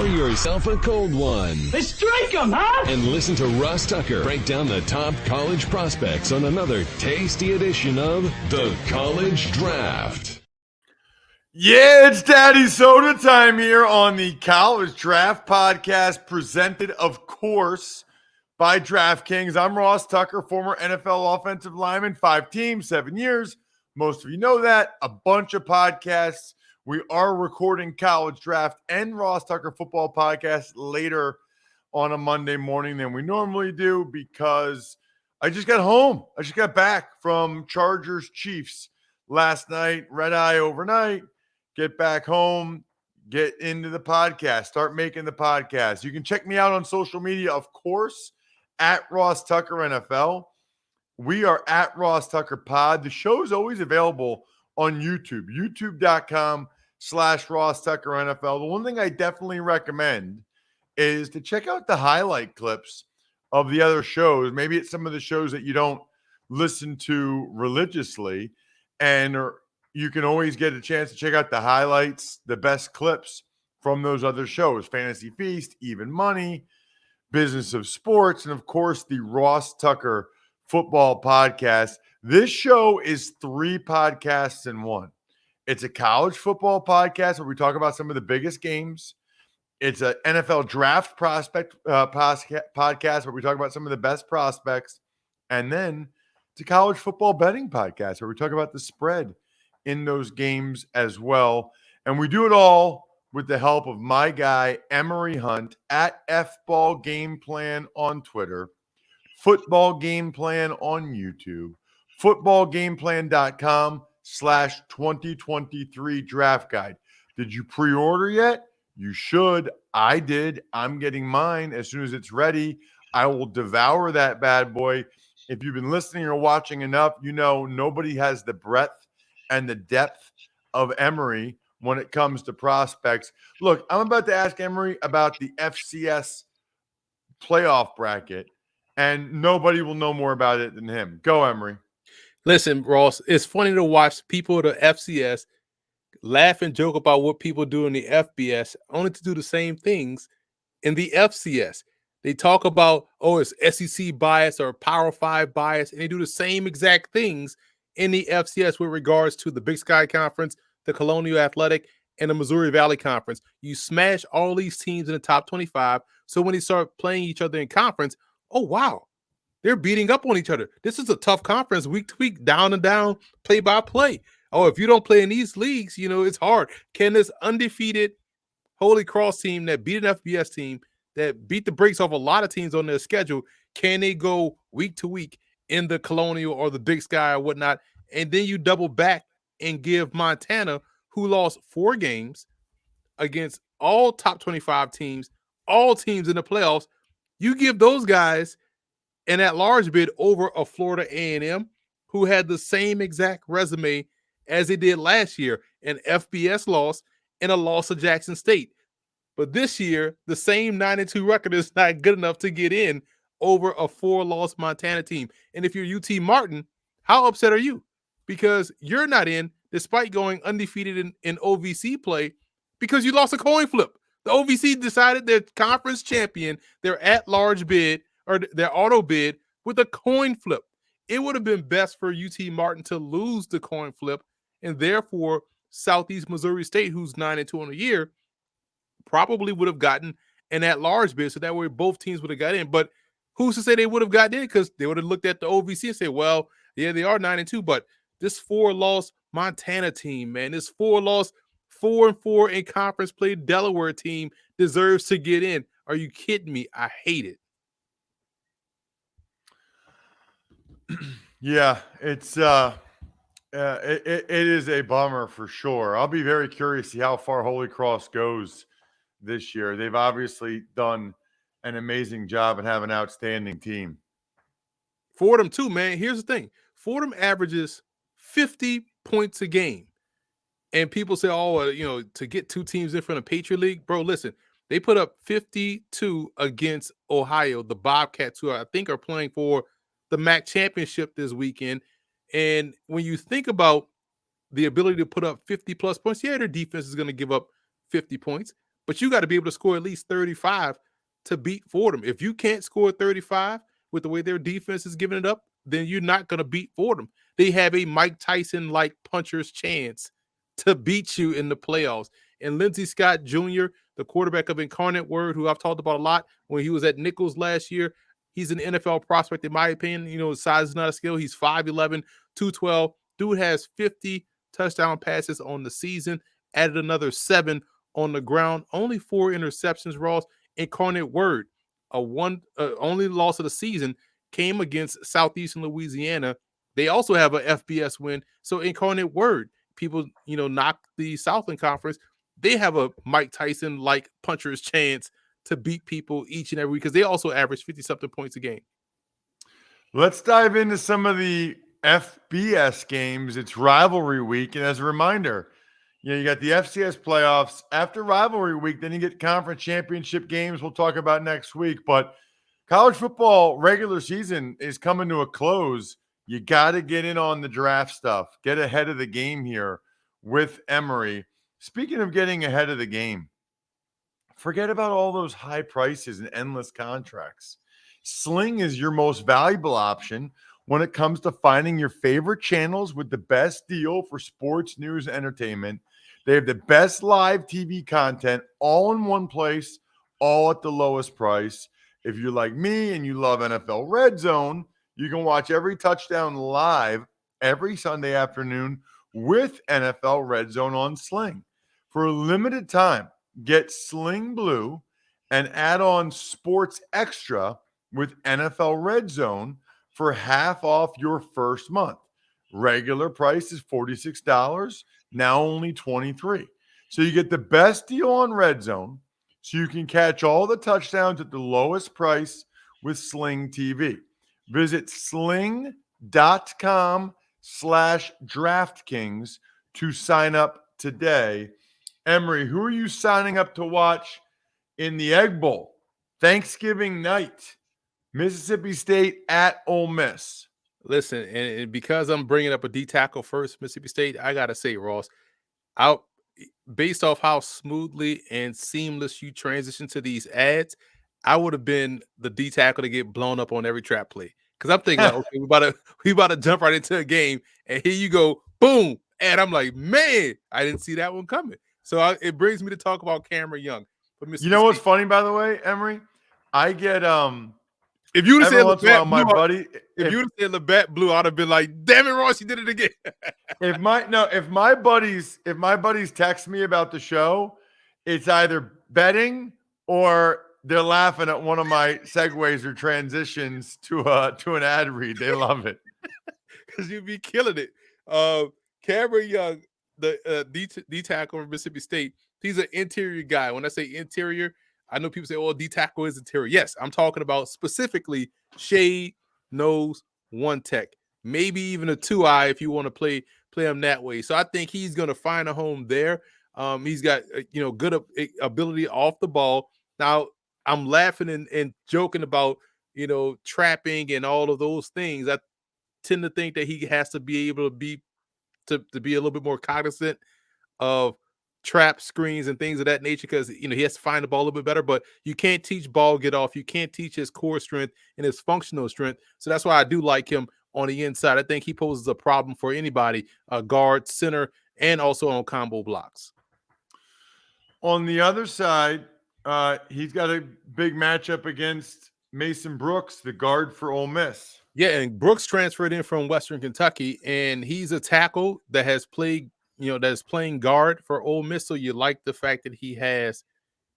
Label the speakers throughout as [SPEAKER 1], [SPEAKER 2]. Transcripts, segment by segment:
[SPEAKER 1] Pour yourself a cold one.
[SPEAKER 2] Let's strike 'em, huh?
[SPEAKER 1] And listen to Ross Tucker break down the top college prospects on another tasty edition of The College Draft.
[SPEAKER 3] Yeah, it's Daddy Soda time here on the College Draft Podcast, presented, of course, by DraftKings. I'm Ross Tucker, former NFL offensive lineman, 5 teams, 7 years. Most of you know that. A bunch of podcasts. We are recording College Draft and Ross Tucker Football Podcast later on a Monday morning than we normally do because I just got home. I just got back from Chargers Chiefs last night, red eye overnight. Get back home, get into the podcast, start making the podcast. You can check me out on social media, of course, at Ross Tucker NFL. We are at Ross Tucker Pod. The show is always available on YouTube, youtube.com/Ross Tucker NFL. The one thing I definitely recommend is to check out the highlight clips of the other shows. Maybe it's some of the shows that you don't listen to religiously, and you can always get a chance to check out the highlights, the best clips from those other shows: Fantasy Feast, Even Money, Business of Sports, and of course, the Ross Tucker Football Podcast. This show is 3 podcasts in one. It's a college football podcast where we talk about some of the biggest games. It's an NFL draft prospect podcast where we talk about some of the best prospects. And then it's a college football betting podcast where we talk about the spread in those games as well. And we do it all with the help of my guy, Emory Hunt, at FBall Game Plan on Twitter, Football Game Plan on YouTube, footballgameplan.com/2023 draft guide. Did you pre-order yet? You should. I did. I'm getting mine as soon as it's ready. I will devour that bad boy. If you've been listening or watching enough, you know nobody has the breadth and the depth of Emory when it comes to prospects. Look, I'm about to ask Emory about the FCS playoff bracket, and nobody will know more about it than him. Go, Emory.
[SPEAKER 4] Listen, Ross, it's funny to watch people at the FCS laugh and joke about what people do in the FBS, only to do the same things in the FCS. They talk about, oh, it's SEC bias or Power 5 bias, and they do the same exact things in the FCS with regards to the Big Sky Conference, the Colonial Athletic, and the Missouri Valley Conference. You smash all these teams in the top 25, so when they start playing each other in conference, oh, wow, they're beating up on each other. This is a tough conference, week to week, down and down, play by play. Oh, if you don't play in these leagues, you know, it's hard. Can this undefeated Holy Cross team that beat an FBS team, that beat the brakes off a lot of teams on their schedule, can they go week to week in the Colonial or the Big Sky or whatnot? And then you double back and give Montana, who lost 4 games against all top 25 teams, all teams in the playoffs, you give those guys an at-large bid over a Florida A&M who had the same exact resume as they did last year, an FBS loss and a loss to Jackson State. But this year, the same 9-2 record is not good enough to get in over a 4-loss Montana team. And if you're UT Martin, how upset are you? Because you're not in, despite going undefeated in OVC play, because you lost a coin flip. The OVC decided their conference champion, their at-large bid, or their auto bid, with a coin flip. It would have been best for UT Martin to lose the coin flip, and therefore Southeast Missouri State, who's 9-2 on the year, probably would have gotten an at-large bid, so that way both teams would have got in. But who's to say they would have gotten in? Because they would have looked at the OVC and said, well, yeah, they are 9-2, but this 4-loss Montana team, man, this 4-loss 4-4 in conference play Delaware team deserves to get in. Are you kidding me? I hate it.
[SPEAKER 3] Yeah, it's it is a bummer for sure. I'll be very curious to see how far Holy Cross goes this year. They've obviously done an amazing job and have an outstanding team.
[SPEAKER 4] Fordham too, man. Here's the thing. Fordham averages 50 points a game. And people say, oh, to get 2 teams in front of Patriot League. Bro, listen, they put up 52 against Ohio, the Bobcats, who I think are playing for the MAC championship this weekend. And when you think about the ability to put up 50-plus points, yeah, their defense is going to give up 50 points. but you got to be able to score at least 35 to beat Fordham. If you can't score 35 with the way their defense is giving it up, then you're not going to beat Fordham. They have a Mike Tyson-like puncher's chance to beat you in the playoffs. And Lindsey Scott Jr., the quarterback of Incarnate Word, who I've talked about a lot when he was at Nichols last year, he's an NFL prospect, in my opinion. You know, his size is not a skill. He's 5'11", 212. Dude has 50 touchdown passes on the season, added another 7 on the ground, only 4 interceptions, Ross. Incarnate Word, only loss of the season came against Southeastern Louisiana. They also have a FBS win. So Incarnate Word, people, knock the Southland Conference. They have a Mike Tyson-like puncher's chance to beat people each and every week because they also average 50-something points a game.
[SPEAKER 3] Let's dive into some of the FBS games. It's rivalry week. And as a reminder, you got the FCS playoffs after rivalry week. Then you get conference championship games we'll talk about next week. But college football regular season is coming to a close. You got to get in on the draft stuff. Get ahead of the game here with Emory. Speaking of getting ahead of the game, forget about all those high prices and endless contracts. Sling is your most valuable option when it comes to finding your favorite channels with the best deal for sports, news, and entertainment. They have the best live TV content all in one place, all at the lowest price. If you're like me and you love NFL Red Zone, you can watch every touchdown live every Sunday afternoon with NFL Red Zone on Sling. For a limited time, get Sling Blue and add on Sports Extra with NFL Red Zone for half off your first month. Regular price is $46, now only $23. So you get the best deal on Red Zone, so you can catch all the touchdowns at the lowest price with Sling TV. Visit sling.com/DraftKings to sign up today. Emory, who are you signing up to watch in the Egg Bowl? Thanksgiving night, Mississippi State at Ole Miss.
[SPEAKER 4] Listen, and because I'm bringing up a D tackle first, Mississippi State, I got to say, Ross, based off how smoothly and seamless you transition to these ads, I would have been the D tackle to get blown up on every trap play. Because I'm thinking, like, okay, we about to jump right into a game, and here you go, boom. And I'm like, man, I didn't see that one coming. So it brings me to talk about Cameron Young.
[SPEAKER 3] You know what's funny, by the way, Emory? I get
[SPEAKER 4] if you would have said
[SPEAKER 3] Labatt Blue, buddy,
[SPEAKER 4] if you would have said Labatt Blue, I'd have been like, damn it, Ross, you did it again.
[SPEAKER 3] if my buddies text me about the show, it's either betting or they're laughing at one of my segues or transitions to an ad read. They love it
[SPEAKER 4] because you'd be killing it. Cameron Young, the D tackle from Mississippi State, he's an interior guy. When I say interior, I know people say, "Oh, D tackle is interior." Yes, I'm talking about specifically shade, nose, one tech, maybe even a 2-eye if you want to play him that way. So I think he's going to find a home there. He's got good ability off the ball. Now I'm laughing and joking about trapping and all of those things. I tend to think that he has to be able to be a little bit more cognizant of trap screens and things of that nature because he has to find the ball a little bit better. But you can't teach ball get off. You can't teach his core strength and his functional strength. So that's why I do like him on the inside. I think he poses a problem for anybody, guard, center, and also on combo blocks.
[SPEAKER 3] On the other side, he's got a big matchup against Mason Brooks, the guard for Ole Miss.
[SPEAKER 4] Yeah, and Brooks transferred in from Western Kentucky, and he's a tackle that has played, that's playing guard for Ole Miss. So you like the fact that he has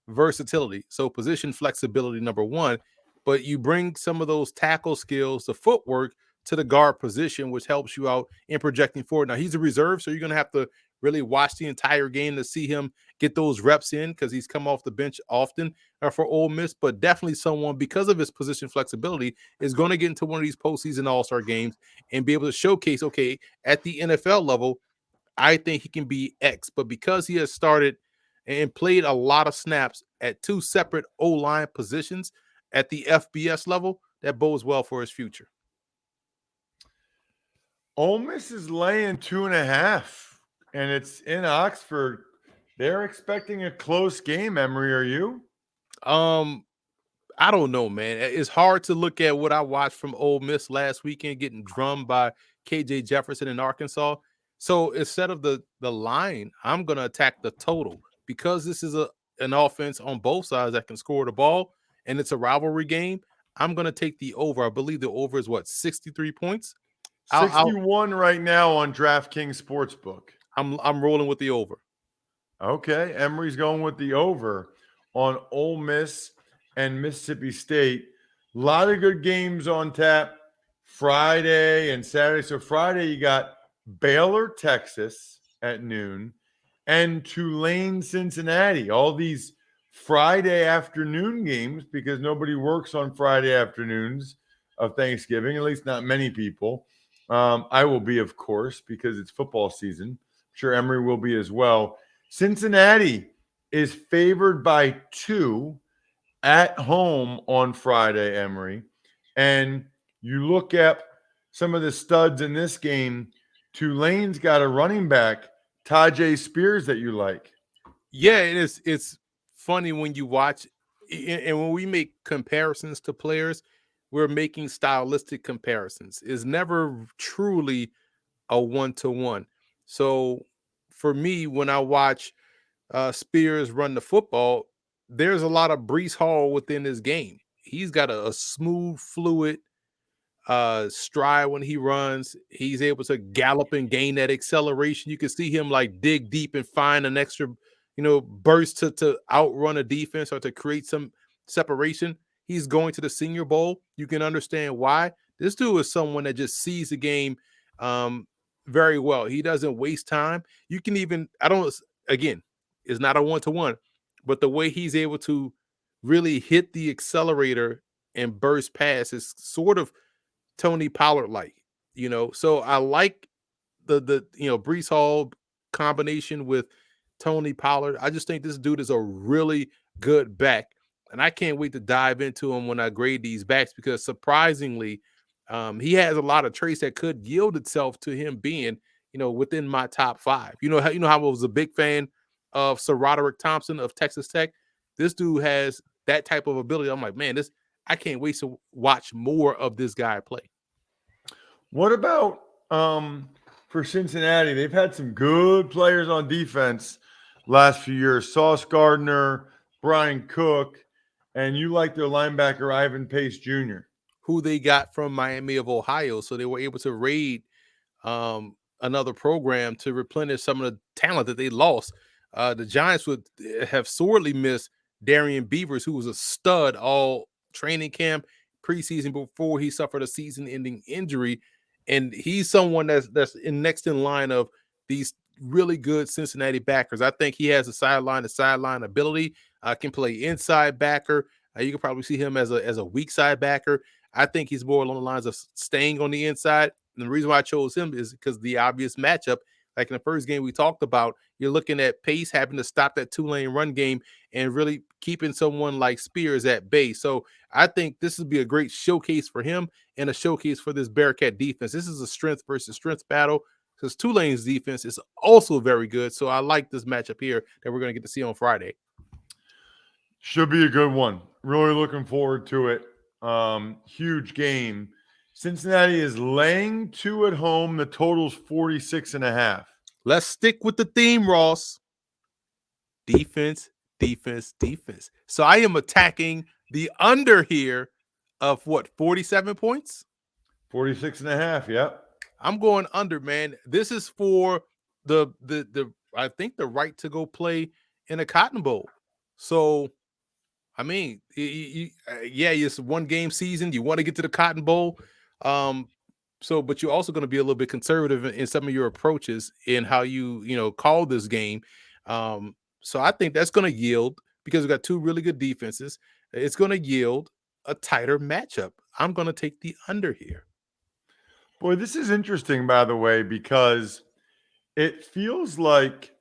[SPEAKER 4] versatility. So position flexibility, number one, but you bring some of those tackle skills, the footwork to the guard position, which helps you out in projecting forward. Now he's a reserve, so you're going to have to really watch the entire game to see him get those reps in because he's come off the bench often for Ole Miss, but definitely someone, because of his position flexibility, is going to get into one of these postseason all-star games and be able to showcase, okay, at the NFL level, I think he can be X. But because he has started and played a lot of snaps at 2 separate O-line positions at the FBS level, that bodes well for his future.
[SPEAKER 3] Ole Miss is laying 2.5, and it's in Oxford. They're expecting a close game, Emory. Are you?
[SPEAKER 4] I don't know, man. It's hard to look at what I watched from Ole Miss last weekend, getting drummed by KJ Jefferson in Arkansas. So instead of the line, I'm gonna attack the total because this is an offense on both sides that can score the ball, and it's a rivalry game. I'm gonna take the over. I believe the over is what, 63 points. I'll
[SPEAKER 3] 61 right now on DraftKings Sportsbook.
[SPEAKER 4] I'm rolling with the over.
[SPEAKER 3] Okay, Emory's going with the over on Ole Miss and Mississippi State. A lot of good games on tap Friday and Saturday. So Friday you got Baylor, Texas at noon, and Tulane, Cincinnati. All these Friday afternoon games because nobody works on Friday afternoons of Thanksgiving, at least not many people. I will be, of course, because it's football season. I'm sure Emory will be as well. Cincinnati is favored by 2 at home on Friday, Emory. And you look at some of the studs in this game. Tulane's got a running back, Tajay Spears, that you like.
[SPEAKER 4] Yeah, it is. It's funny when you watch and when we make comparisons to players, we're making stylistic comparisons. It's never truly a one-to-one. So for me, when I watch Spears run the football, there's a lot of Brees Hall within his game. He's got a smooth, fluid stride when he runs. He's able to gallop and gain that acceleration. You can see him like dig deep and find an extra, burst to outrun a defense or to create some separation. He's going to the Senior Bowl. You can understand why. This dude is someone that just sees the game very well. He doesn't waste time. You can even, again, it's not a one-to-one, but the way he's able to really hit the accelerator and burst past is sort of Tony Pollard like. So I like the Brees Hall combination with Tony Pollard. I just think this dude is a really good back, and I can't wait to dive into him when I grade these backs because surprisingly, he has a lot of traits that could yield itself to him being within my top 5. How I was a big fan of Sir Roderick Thompson of Texas Tech. This dude has that type of ability. I'm like, man, I can't wait to watch more of this guy play.
[SPEAKER 3] What about for Cincinnati? They've had some good players on defense last few years. Sauce Gardner, Brian Cook, and you like their linebacker Ivan Pace Jr.,
[SPEAKER 4] who they got from Miami of Ohio. So they were able to raid another program to replenish some of the talent that they lost. The Giants would have sorely missed Darian Beavers, who was a stud all training camp, preseason before he suffered a season-ending injury. And he's someone that's next in line of these really good Cincinnati backers. I think he has a sideline ability. Can play inside backer. You can probably see him as a weak side backer. I think he's more along the lines of staying on the inside. And the reason why I chose him is because the obvious matchup, like in the first game we talked about, you're looking at Pace having to stop that two-lane run game and really keeping someone like Spears at bay. So I think this would be a great showcase for him and a showcase for this Bearcat defense. This is a strength versus strength battle because Tulane's defense is also very good. So I like this matchup here that we're going to get to see on Friday.
[SPEAKER 3] Should be a good one. Really looking forward to it. Huge game. Cincinnati is laying 2 at home. The total's 46.5.
[SPEAKER 4] Let's stick with the theme, Ross. Defense, defense, defense. So I am attacking the under here of what, 47 points?
[SPEAKER 3] 46.5, yep.
[SPEAKER 4] I'm going under, man. This is for the I think the right to go play in a Cotton Bowl. So I mean, yeah, it's one game season. You want to get to the Cotton Bowl. But you're also going to be a little bit conservative in some of your approaches in how you call this game. So I think that's going to yield because we've got 2 really good defenses. It's going to yield a tighter matchup. I'm going to take the under here.
[SPEAKER 3] Boy, this is interesting, by the way, because it feels like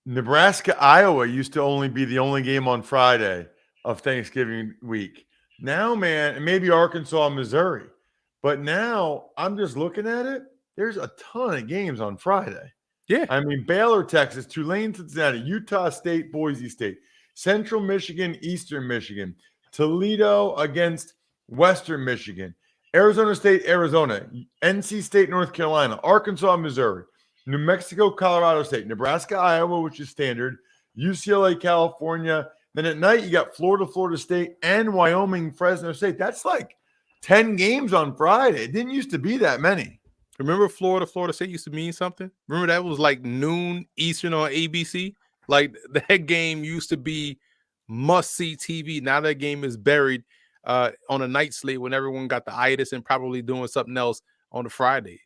[SPEAKER 3] Nebraska, Iowa used to only be the only game on Friday of Thanksgiving week. Now, man, and maybe Arkansas, Missouri. But now I'm just looking at it. There's a ton of games on Friday.
[SPEAKER 4] Yeah.
[SPEAKER 3] I mean, Baylor, Texas, Tulane, Cincinnati, Utah State, Boise State, Central Michigan, Eastern Michigan, Toledo against Western Michigan, Arizona State, Arizona, NC State, North Carolina, Arkansas, Missouri, New Mexico, Colorado State, Nebraska, Iowa, which is standard, UCLA, California. Then at night, you got Florida, Florida State, and Wyoming, Fresno State. That's like 10 games on Friday. It didn't used to be that many.
[SPEAKER 4] Remember Florida State used to mean something? Remember that was like noon Eastern on ABC? Like that game used to be must-see TV. Now that game is buried on a night slate when everyone got the itis and probably doing something else on the Friday.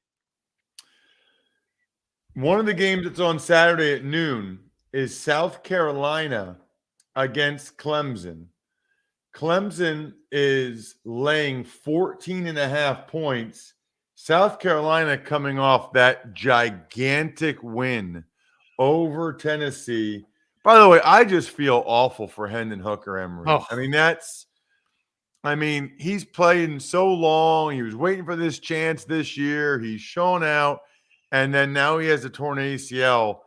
[SPEAKER 3] One of the games that's on Saturday at noon is South Carolina against Clemson. Clemson is laying 14.5 points. South Carolina coming off that gigantic win over Tennessee. By the way, I just feel awful for Hendon Hooker, Emory.
[SPEAKER 4] Oh.
[SPEAKER 3] I mean, he's playing so long. He was waiting for this chance this year. He's shown out. And then now he has a torn ACL.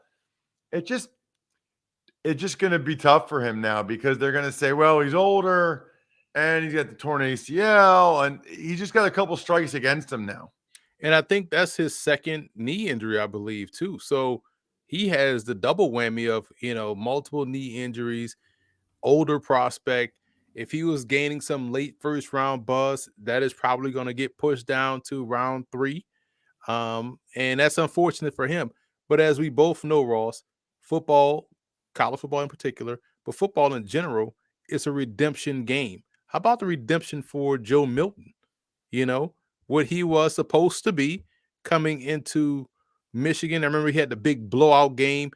[SPEAKER 3] It's just going to be tough for him now because they're going to say, well, he's older and he's got the torn ACL and he's just got a couple strikes against him now.
[SPEAKER 4] And I think that's his second knee injury, I believe, too. So he has the double whammy of, multiple knee injuries, older prospect. If he was gaining some late first round buzz, that is probably going to get pushed down to round 3. And that's unfortunate for him. But as we both know, Ross, football, college football in particular, but football in general, it's a redemption game. How about the redemption for Joe Milton? What he was supposed to be coming into Michigan. I remember he had the big blowout game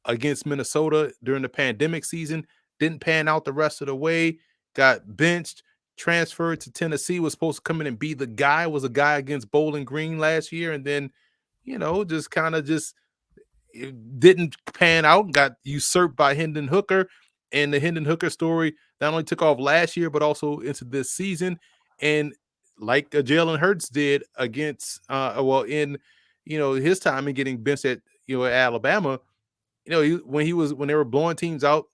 [SPEAKER 4] against Minnesota during the pandemic season. Didn't pan out the rest of the way. Got benched. Transferred to Tennessee, was supposed to come in and be the guy, was a guy against Bowling Green last year. And then, it didn't pan out, got usurped by Hendon Hooker. And the Hendon Hooker story not only took off last year, but also into this season. And like Jalen Hurts did against, in his time in getting benched at Alabama, when they were blowing teams out,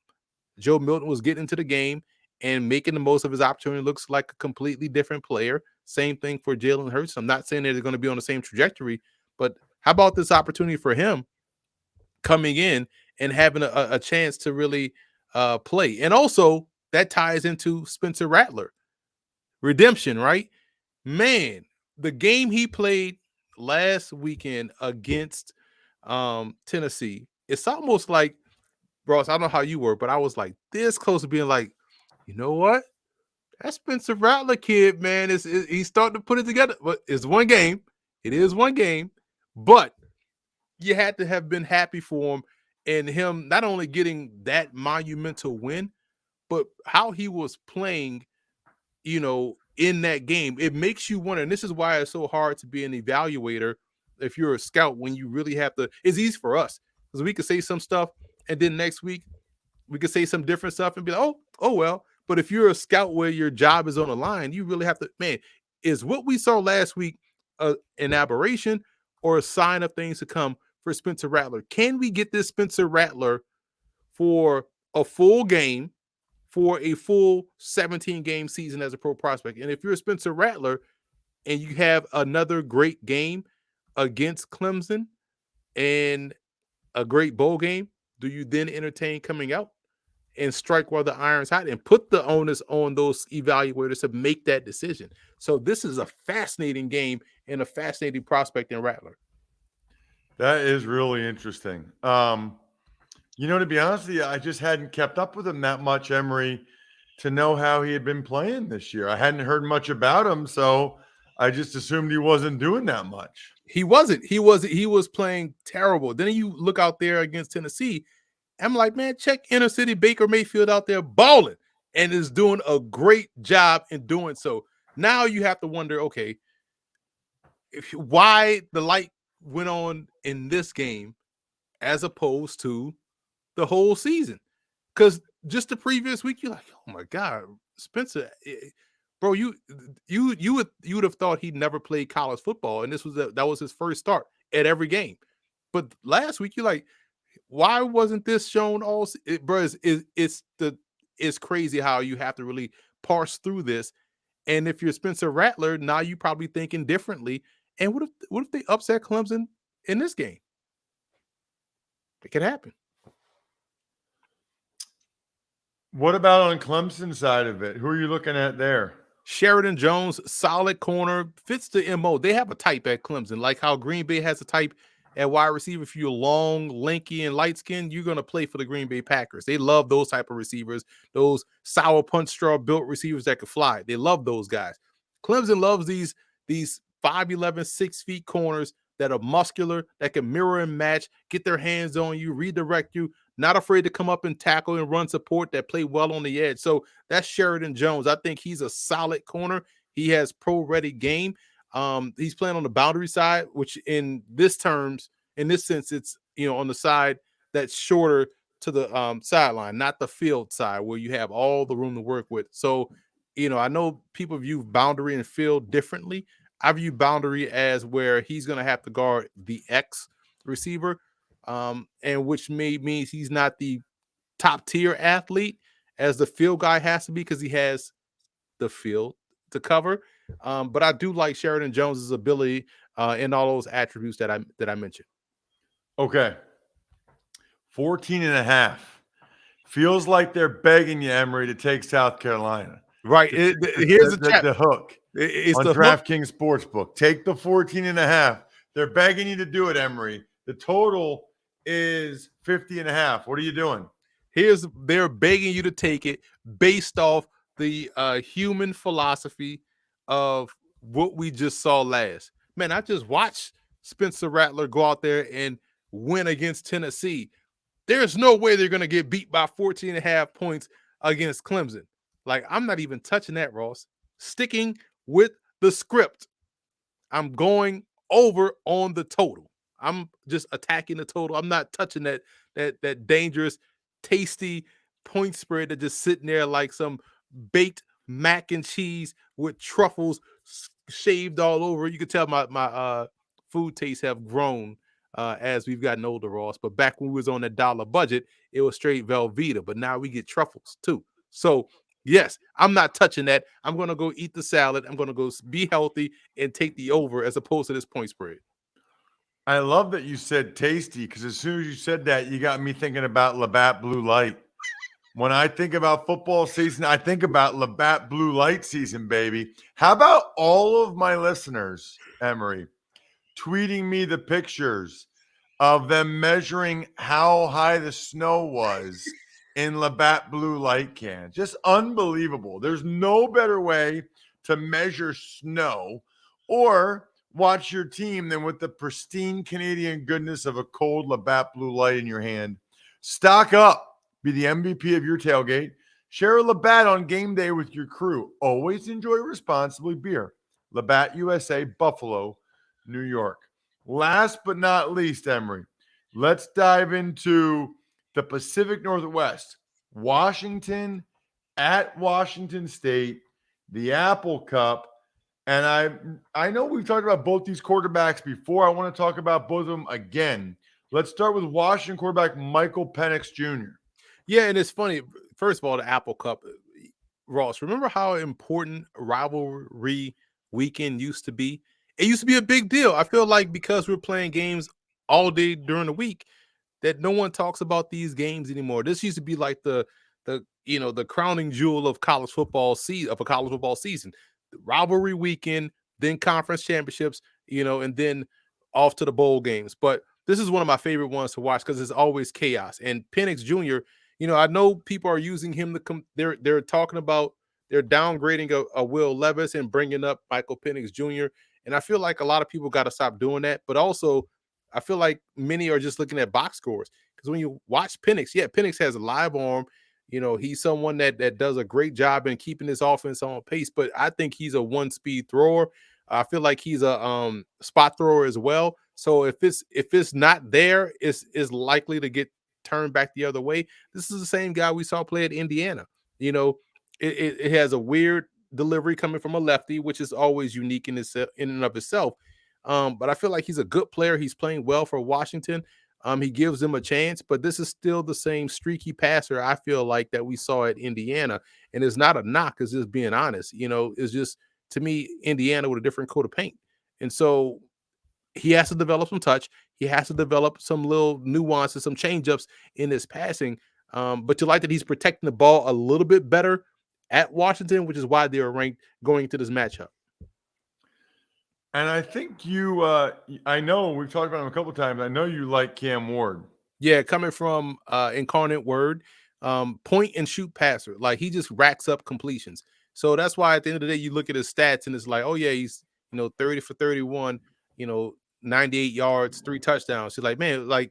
[SPEAKER 4] Joe Milton was getting into the game and making the most of his opportunity. Looks like a completely different player. Same thing for Jalen Hurts. I'm not saying they're going to be on the same trajectory, but how about this opportunity for him coming in and having a chance to really play? And also that ties into Spencer Rattler. Redemption, right? Man, the game he played last weekend against Tennessee, it's almost like, Ross, I don't know how you were, but I was like this close to being like, you know what? That Spencer Rattler kid, man, he's starting to put it together. But it's one game. It is one game. But you had to have been happy for him and him not only getting that monumental win, but how he was playing, in that game. It makes you wonder, and this is why it's so hard to be an evaluator if you're a scout when you really have to. It's easy for us because we could say some stuff and then next week we could say some different stuff and be like, oh well. But if you're a scout where your job is on the line, you really have to, man, is what we saw last week an aberration or a sign of things to come for Spencer Rattler? Can we get this Spencer Rattler for a full game, for a full 17-game season as a pro prospect? And if you're a Spencer Rattler and you have another great game against Clemson and a great bowl game, do you then entertain coming out and strike while the iron's hot and put the onus on those evaluators to make that decision? So this is a fascinating game and a fascinating prospect in Rattler.
[SPEAKER 3] That is really interesting. To be honest with you, I just hadn't kept up with him that much, Emory, to know how he had been playing this year. I hadn't heard much about him, so I just assumed he wasn't doing that much.
[SPEAKER 4] He wasn't. He was playing terrible. Then you look out there against Tennessee. I'm like, man, check inner city Baker Mayfield out there balling and is doing a great job in doing so. Now you have to wonder, okay, why the light went on in this game as opposed to the whole season. Because just the previous week, you're like, oh my God, Spencer, bro, you would have thought he'd never played college football, and that was his first start at every game. But last week, you're like, why wasn't this shown all? Bro, it's crazy how you have to really parse through this. And if you're Spencer Rattler, now you probably thinking differently. And what if they upset Clemson in this game? It could happen.
[SPEAKER 3] What about on Clemson side of it? Who are you looking at there?
[SPEAKER 4] Sheridan Jones, solid corner, fits the MO. They have a type at Clemson, like how Green Bay has a type at wide receiver. If you're long, lanky, and light skinned, you're gonna play for the Green Bay Packers. They love those type of receivers, those sour punch straw built receivers that can fly. They love those guys. Clemson loves these 5'11", 6 feet corners that are muscular, that can mirror and match, get their hands on you, redirect you, not afraid to come up and tackle and run support, that play well on the edge. So that's Sheridan Jones. I think he's a solid corner. He has pro-ready game. He's playing on the boundary side, which in this sense, it's on the side that's shorter to the sideline, not the field side where you have all the room to work with. So, I know people view boundary and field differently. I view boundary as where he's going to have to guard the X receiver, and which means he's not the top tier athlete as the field guy has to be, because he has the field to cover. But I do like Sheridan Jones's ability in all those attributes that I mentioned.
[SPEAKER 3] Okay. 14.5. Feels like they're begging you, Emory, to take South Carolina.
[SPEAKER 4] Right. Here's
[SPEAKER 3] the hook.
[SPEAKER 4] It's
[SPEAKER 3] on
[SPEAKER 4] the
[SPEAKER 3] DraftKings Sportsbook. Take the 14.5. They're begging you to do it, Emory. The total is 50.5. What are you doing?
[SPEAKER 4] They're begging you to take it based off the human philosophy of what we just saw last. Man, I just watched Spencer Rattler go out there and win against Tennessee. There's no way they're going to get beat by 14.5 points against Clemson. Like, I'm not even touching that, Ross. Sticking with the script, I'm going over on the total. I'm just attacking the total. I'm not touching that dangerous, tasty point spread that just sitting there like some baked mac and cheese with truffles shaved all over. You can tell my food tastes have grown as we've gotten older, Ross. But back when we was on that dollar budget, it was straight Velveeta. But now we get truffles too. So yes, I'm not touching that. I'm going to go eat the salad. I'm going to go be healthy and take the over as opposed to this point spread.
[SPEAKER 3] I love that you said tasty, because as soon as you said that, you got me thinking about Labatt Blue Light. When I think about football season, I think about Labatt Blue Light season, baby. How about all of my listeners, Emory, tweeting me the pictures of them measuring how high the snow was in Labatt Blue Light cans? Just unbelievable. There's no better way to measure snow or watch your team than with the pristine Canadian goodness of a cold Labatt Blue Light in your hand. Stock up. Be the MVP of your tailgate. Share a Labatt on game day with your crew. Always enjoy responsibly. Beer. Labatt USA, Buffalo, New York. Last but not least, Emory, let's dive into the Pacific Northwest. Washington at Washington State, the Apple Cup. And I know we've talked about both these quarterbacks before. I want to talk about both of them again. Let's start with Washington quarterback Michael Penix Jr.
[SPEAKER 4] Yeah, and it's funny. First of all, the Apple Cup, Ross, remember how important rivalry weekend used to be? It used to be a big deal. I feel like because we're playing games all day during the week, that no one talks about these games anymore. This used to be like the crowning jewel of college football season, The rivalry weekend, then conference championships, and then off to the bowl games. But this is one of my favorite ones to watch because it's always chaos. And Penix Jr., I know people are using him to come. They're talking about they're downgrading a Will Levis and bringing up Michael Penix Jr. And I feel like a lot of people got to stop doing that. But also, I feel like many are just looking at box scores, because when you watch Penix, Penix has a live arm. He's someone that does a great job in keeping his offense on pace. But I think he's a one-speed thrower. I feel like he's a spot thrower as well. So if it's not there, it's likely to get turned back the other way. This is the same guy we saw play at Indiana. It has a weird delivery coming from a lefty, which is always unique in and of itself. But I feel like he's a good player. He's playing well for Washington. He gives them a chance, but this is still the same streaky passer I feel like that we saw at Indiana. And it's not a knock, it's just being honest. It's just, to me, Indiana with a different coat of paint. And so he has to develop some touch. He has to develop some little nuances, some change-ups in his passing. But you like that he's protecting the ball a little bit better at Washington, which is why they were ranked going into this matchup.
[SPEAKER 3] And I think I know we've talked about him a couple of times. I know you like Cam Ward.
[SPEAKER 4] Yeah, coming from Incarnate Word, point and shoot passer. Like, he just racks up completions. So that's why at the end of the day, you look at his stats and it's like, oh yeah, he's 30 for 31, 98 yards, 3 touchdowns. So like, man, like,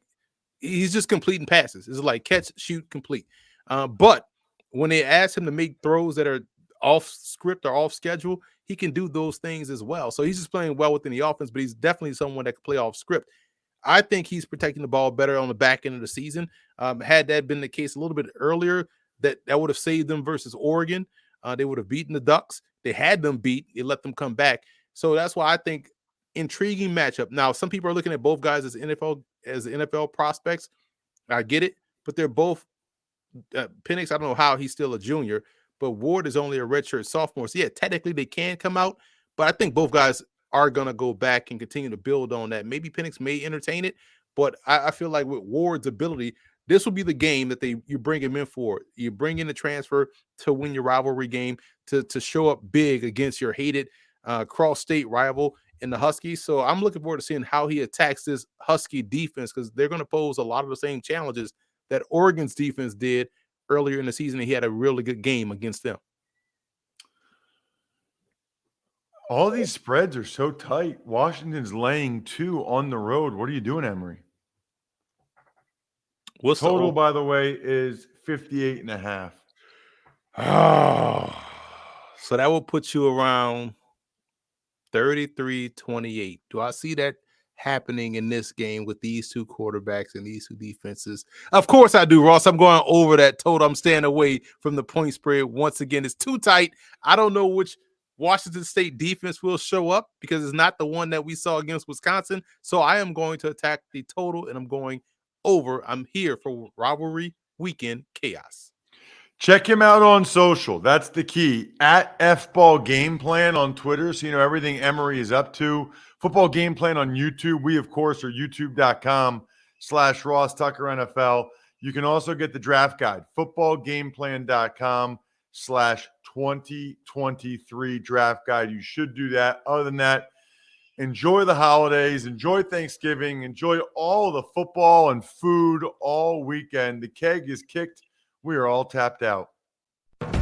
[SPEAKER 4] he's just completing passes. It's like catch, shoot, complete. But when they ask him to make throws that are off script or off schedule, he can do those things as well. So he's just playing well within the offense, but he's definitely someone that can play off script. I think he's protecting the ball better on the back end of the season. Had that been the case a little bit earlier, that would have saved them versus Oregon. They would have beaten the Ducks. They had them beat. They let them come back. So that's why I think intriguing matchup. Now, some people are looking at both guys as NFL prospects. I get it, but they're both Penix. I don't know how he's still a junior, but Ward is only a redshirt sophomore. So yeah, technically they can come out, but I think both guys are going to go back and continue to build on that. Maybe Penix may entertain it, but I feel like with Ward's ability, this will be the game that you bring him in for. You bring in the transfer to win your rivalry game, to show up big against your hated cross-state rival in the Huskies. So I'm looking forward to seeing how he attacks this Husky defense, because they're going to pose a lot of the same challenges that Oregon's defense did earlier in the season. He had a really good game against them.
[SPEAKER 3] All these spreads are so tight. Washington's laying 2 on the road. What are you doing, Emory?
[SPEAKER 4] What's
[SPEAKER 3] total, by the way, is 58.5.
[SPEAKER 4] Oh, so that will put you around 33-28. Do I see that happening in this game with these two quarterbacks and these two defenses? Of course I do, Ross. I'm going over that total. I'm staying away from the point spread. Once again, it's too tight. I don't know which Washington State defense will show up, because it's not the one that we saw against Wisconsin. So I am going to attack the total, and I'm going over. I'm here for rivalry weekend chaos.
[SPEAKER 3] Check him out on social. That's the key. At FBall Game Plan on Twitter, so you know everything Emory is up to. Football Game Plan on YouTube. We, of course, are youtube.com/Ross Tucker NFL. You can also get the draft guide, footballgameplan.com/2023 draft guide. You should do that. Other than that, enjoy the holidays, enjoy Thanksgiving, enjoy all the football and food all weekend. The keg is kicked. We are all tapped out.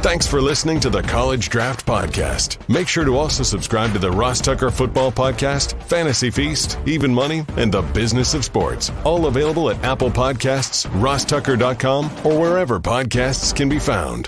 [SPEAKER 1] Thanks for listening to the College Draft Podcast. Make sure to also subscribe to the Ross Tucker Football Podcast, Fantasy Feast, Even Money, and The Business of Sports. All available at Apple Podcasts, rosstucker.com, or wherever podcasts can be found.